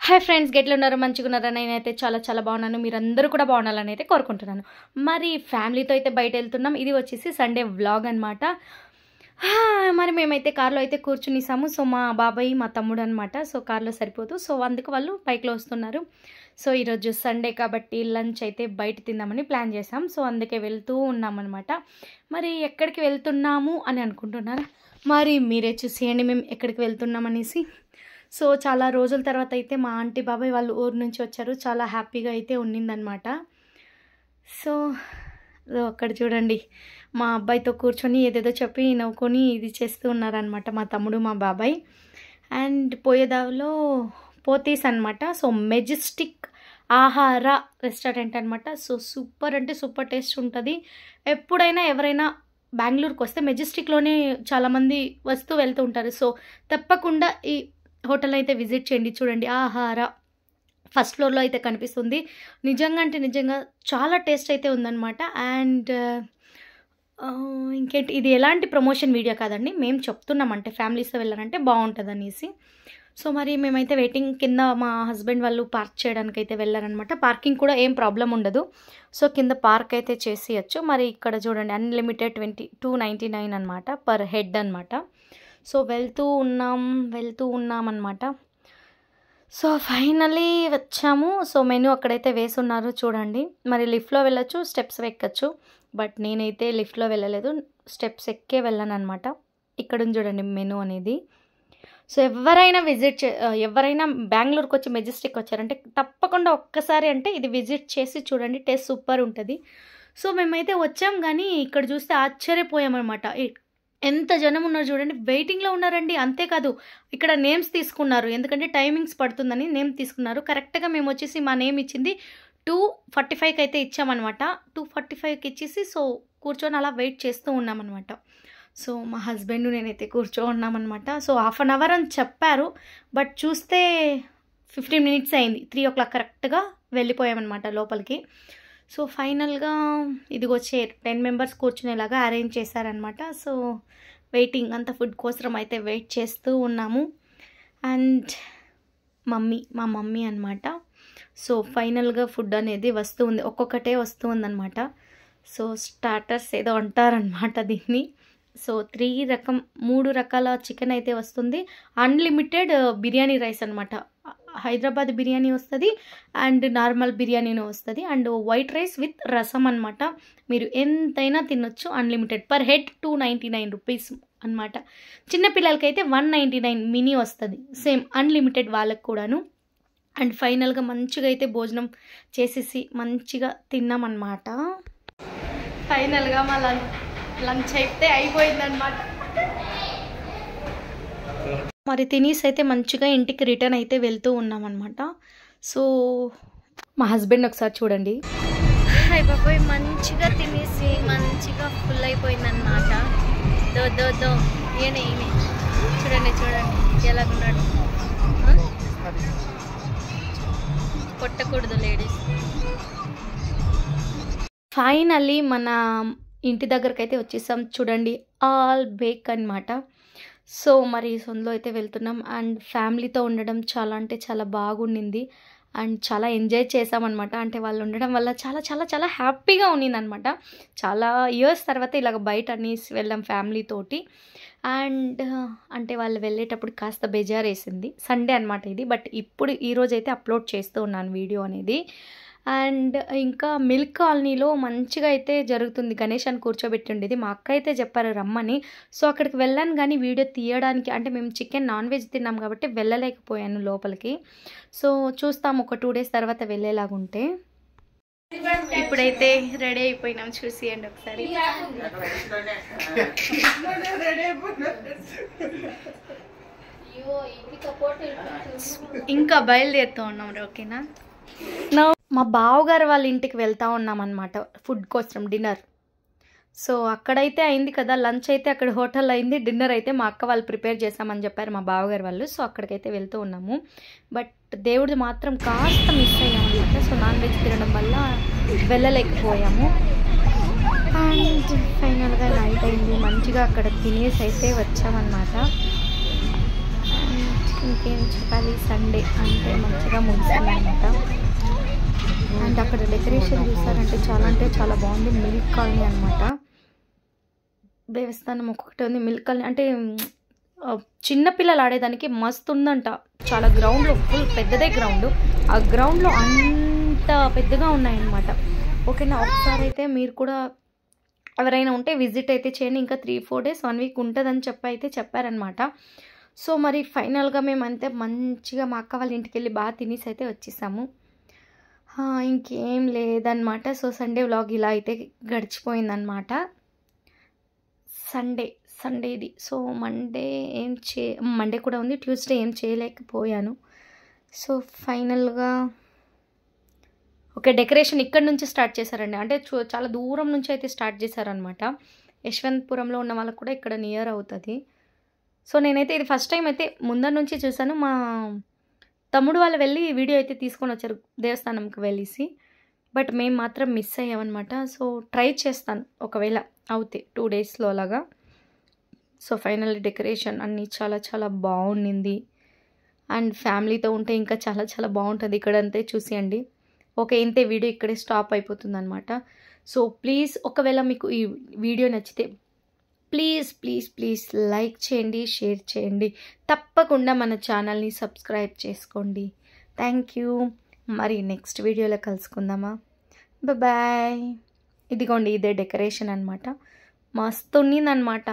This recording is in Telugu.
హాయ్ ఫ్రెండ్స్, గెట్లు ఉన్నారు, మంచిగా ఉన్నారా? నేనైతే చాలా చాలా బాగున్నాను. మీరందరూ కూడా బాగుండాలని అయితే కోరుకుంటున్నాను. మరి ఫ్యామిలీతో అయితే బయట వెళ్తున్నాం. ఇది వచ్చేసి సండే వ్లాగ్ అనమాట. మరి మేమైతే కార్లో అయితే కూర్చునిసాము. సో మా బాబాయ్ మా తమ్ముడు అనమాట. సో కార్లో సరిపోదు, సో అందుకు వాళ్ళు బైక్లో వస్తున్నారు. సో ఈరోజు సండే కాబట్టి లంచ్ అయితే బయట తిందామని ప్లాన్ చేసాం. సో అందుకే వెళ్తూ ఉన్నామన్నమాట. మరి ఎక్కడికి వెళ్తున్నాము అని అనుకుంటున్నారా? మరి మీరే చూసేయండి మేము ఎక్కడికి వెళ్తున్నామనేసి. సో చాలా రోజుల తర్వాత అయితే మా ఆంటీ బాబాయ్ వాళ్ళు ఊరు నుంచి వచ్చారు. చాలా హ్యాపీగా అయితే ఉన్నిందనమాట. సో అక్కడ చూడండి, మా అబ్బాయితో కూర్చొని ఏదేదో చెప్పి నవ్వుకొని ఇది చేస్తూ ఉన్నారనమాట మా తమ్ముడు మా బాబాయ్. అండ్ పోయేదావిలో పోతీస్ అనమాట. సో మెజెస్టిక్ ఆహార రెస్టారెంట్ అనమాట. సో సూపర్ అంటే సూపర్ టేస్ట్ ఉంటుంది. ఎప్పుడైనా ఎవరైనా బెంగళూరుకి వస్తే మెజెస్టిక్లోనే చాలామంది వస్తూ వెళ్తూ ఉంటారు. సో తప్పకుండా ఈ హోటల్ అయితే విజిట్ చేయండి. చూడండి, ఆహార ఫస్ట్ ఫ్లోర్లో అయితే కనిపిస్తుంది. నిజంగా అంటే నిజంగా చాలా టేస్ట్ అయితే ఉందన్నమాట. అండ్ ఇంకేంటి, ఇది ఎలాంటి ప్రమోషన్ వీడియో కాదండి, మేము చెప్తున్నామంటే ఫ్యామిలీస్తో వెళ్ళారంటే బాగుంటుంది అనేసి. సో మరి మేమైతే వెయిటింగ్ కింద మా హస్బెండ్ వాళ్ళు పార్క్ చేయడానికి అయితే వెళ్ళారనమాట. పార్కింగ్ కూడా ఏం ప్రాబ్లం ఉండదు. సో కింద పార్క్ అయితే చేసేయచ్చు. మరి ఇక్కడ చూడండి, అన్లిమిటెడ్ 2299 అనమాట పర్ హెడ్ అనమాట. సో వెళ్తూ ఉన్నాం అనమాట. సో ఫైనలీ వచ్చాము. సో మెనూ అక్కడైతే వేసున్నారు చూడండి. మరి లిఫ్ట్లో వెళ్ళచ్చు, స్టెప్స్ ఎక్కచ్చు. బట్ నేనైతే లిఫ్ట్లో వెళ్ళలేదు, స్టెప్స్ ఎక్కే వెళ్ళాను అనమాట. ఇక్కడ చూడండి మెనూ అనేది. సో ఎవరైనా బెంగళూరుకి వచ్చి మెజెస్టిక్ వచ్చారంటే తప్పకుండా ఒక్కసారి అంటే ఇది విజిట్ చేసి చూడండి, టేస్ట్ సూపర్ ఉంటుంది. సో మేమైతే వచ్చాం, కానీ ఇక్కడ చూస్తే ఆశ్చర్యపోయామన్నమాట. ఎంత జనం ఉన్నారు చూడండి, వెయిటింగ్లో ఉన్నారండి. అంతేకాదు ఇక్కడ నేమ్స్ తీసుకున్నారు, ఎందుకంటే టైమింగ్స్ పడుతుందని నేమ్ తీసుకున్నారు. కరెక్ట్గా మేము వచ్చేసి మా నేమ్ ఇచ్చింది 2:45కి అయితే ఇచ్చామన్నమాట. 2:45కి ఇచ్చేసి సో కూర్చొని అలా వెయిట్ చేస్తూ ఉన్నామన్నమాట. సో మా హస్బెండ్ నేనైతే ఉన్నామన్నమాట. సో 1/2 అవర్ అని చెప్పారు, బట్ చూస్తే 15 మినిట్స్ అయింది. 3 o'clock కరెక్ట్గా వెళ్ళిపోయామన్నమాట లోపలికి. సో ఫైనల్గా ఇదిగో చైర్ 10 members కూర్చునేలాగా అరేంజ్ చేశారనమాట. సో వెయిటింగ్ అంత ఫుడ్ కోసం అయితే వెయిట్ చేస్తూ ఉన్నాము. అండ్ మా మమ్మీ అనమాట. సో ఫైనల్గా ఫుడ్ అనేది వస్తూ ఉంది, ఒక్కొక్కటే వస్తూ ఉందన్నమాట. సో స్టార్టర్స్ ఏదో అంటారనమాట దీన్ని. సో 3 రకాల చికెన్ అయితే వస్తుంది. అన్లిమిటెడ్ బిర్యానీ రైస్ అనమాట. హైదరాబాద్ బిర్యానీ వస్తుంది అండ్ నార్మల్ బిర్యానీనే వస్తుంది. అండ్ వైట్ రైస్ విత్ రసం అనమాట. మీరు ఎంతైనా తినొచ్చు, అన్లిమిటెడ్. పర్ హెడ్ 299 రూపీస్ అనమాట. చిన్నపిల్లలకైతే 199 మినీ వస్తుంది, సేమ్ అన్లిమిటెడ్ వాళ్ళకు కూడాను. అండ్ ఫైనల్గా మంచిగా అయితే భోజనం చేసేసి మంచిగా తిన్నామన్నమాట. ఫైనల్గా మా లంచ్ అయితే అయిపోయిందనమాట. మరి తినేసి అయితే మంచిగా ఇంటికి రిటర్న్ అయితే వెళ్తూ ఉన్నామన్నమాట. సో మా హస్బెండ్ ఒకసారి చూడండి, హాయ్ బాబాయ్, మంచిగా తినేసి మంచిగా ఫుల్ అయిపోయిందన్నమాట. దో ఈయనే చూడండి ఎలాగున్నాడు. కొట్టకూడదు లేడీస్. ఫైనల్లీ మన ఇంటి దగ్గరకు అయితే వచ్చేసాం. చూడండి, ఆల్ బేక్ అనమాట. సో మరి సొంతలో అయితే వెళ్తున్నాం. అండ్ ఫ్యామిలీతో ఉండడం చాలా అంటే చాలా బాగుండింది. అండ్ చాలా ఎంజాయ్ చేసామన్నమాట. అంటే వాళ్ళు ఉండడం వల్ల చాలా చాలా చాలా హ్యాపీగా ఉన్నిందనమాట. చాలా ఇయర్స్ తర్వాత ఇలాగ బయట అనేసి వెళ్ళాం ఫ్యామిలీతోటి. అండ్ అంటే వాళ్ళు వెళ్ళేటప్పుడు కాస్త బెజారేసింది. సండే అనమాట ఇది, బట్ ఇప్పుడు ఈరోజు అయితే అప్లోడ్ చేస్తూ ఉన్నాను వీడియో అనేది. అండ్ ఇంకా మిల్క్ కాలనీలో మంచిగా అయితే జరుగుతుంది. గణేష్ అని కూర్చోబెట్టి ఉండేది, మా అక్క అయితే చెప్పారు రమ్మని. సో అక్కడికి వెళ్ళాను, కానీ వీడియో తీయడానికి అంటే మేము చికెన్ నాన్ వెజ్ తిన్నాం కాబట్టి వెళ్ళలేకపోయాను లోపలికి. సో చూస్తాం ఒక 2 days తర్వాత వెళ్ళేలాగుంటే. ఇప్పుడైతే రెడీ అయిపోయినాం, చూసియండి ఒకసారి. ఇంకా బయలుదేరుతూ ఉన్నాం, ఓకేనా? మా బావగారు వాళ్ళ ఇంటికి వెళ్తూ ఉన్నామన్నమాట ఫుడ్ కోసం, డిన్నర్. సో అక్కడైతే అయింది కదా లంచ్, అయితే అక్కడ హోటల్ అయింది. డిన్నర్ అయితే మా అక్క వాళ్ళు ప్రిపేర్ చేసామని చెప్పారు మా బావగారు వాళ్ళు. సో అక్కడికైతే వెళ్తూ ఉన్నాము. బట్ దేవుడిది మాత్రం కాస్త మిస్ అయ్యామన్నమాట. సో నాన్ వెజ్ తినడం వల్ల వెళ్ళలేకపోయాము. అండ్ ఫైనల్గా నైట్ అయింది, మంచిగా అక్కడ తినేసి అయితే వచ్చామన్నమాట. ఇంకేం చెప్పాలి, సండే అంటే మంచి ఫైనల్గా ముగిసిందనమాట. అండ్ అక్కడ డెకరేషన్ చూసారంటే చాలా బాగుంది. మిల్క్ కాలనీ అనమాట. దేవస్థానం ఒక్కొక్కటి ఉంది. మిల్క్ కాలనీ అంటే చిన్నపిల్లలు ఆడేదానికి మస్తు ఉందంట. చాలా గ్రౌండ్లో ఫుల్ పెద్దదే గ్రౌండ్. ఆ గ్రౌండ్లో అంత పెద్దగా ఉన్నాయన్నమాట. ఓకేనా, ఒకసారి అయితే మీరు కూడా ఎవరైనా ఉంటే విజిట్ అయితే చేయండి. ఇంకా 3-4 days 1 week ఉంటుందని చెప్పారనమాట. సో మరి ఫైనల్గా మేమంతే మంచిగా మా అక్క వాళ్ళ ఇంటికి వెళ్ళి బాగా తినేసి అయితే వచ్చేసాము. ఇంకేం లేదనమాట. సో సండే వ్లాగ్ ఇలా అయితే గడిచిపోయిందనమాట. సండేది. సో మండే కూడా ఉంది. ట్యూస్డే ఏం చేయలేకపోయాను. సో ఫైనల్గా ఓకే, డెకరేషన్ ఇక్కడ నుంచి స్టార్ట్ చేశారండి. అంటే చాలా దూరం నుంచి అయితే స్టార్ట్ చేశారనమాట. యశ్వంతపురంలో ఉన్న వాళ్ళకు కూడా ఇక్కడ నియర్ అవుతుంది. సో నేనైతే ఇది ఫస్ట్ టైం అయితే ముందర నుంచి చూసాను. మా తమ్ముడు వాళ్ళు వెళ్ళి వీడియో అయితే తీసుకొని వచ్చారు దేవస్థానంకి వెళ్ళేసి. బట్ మేము మాత్రం మిస్ అయ్యామన్నమాట. సో ట్రై చేస్తాను ఒకవేళ అవుతే 2 daysలో అలాగా. సో ఫైనల్ డెకరేషన్ అన్నీ చాలా బాగుండింది. అండ్ ఫ్యామిలీతో ఉంటే ఇంకా చాలా బాగుంటుంది. ఇక్కడంతే చూసేయండి. ఓకే, ఇంతే వీడియో ఇక్కడే స్టాప్ అయిపోతుంది అనమాట. సో ప్లీజ్ ఒకవేళ మీకు ఈ వీడియో నచ్చితే ప్లీజ్ లైక్ చేయండి, షేర్ చేయండి. తప్పకుండా మన ఛానల్ని సబ్స్క్రైబ్ చేసుకోండి. Thank you. మరి నెక్స్ట్ వీడియోలో కలుసుకుందామా? బాయ్. ఇదిగోండి, ఇదే డెకరేషన్ అనమాట. మస్తు ఉన్నిందనమాట.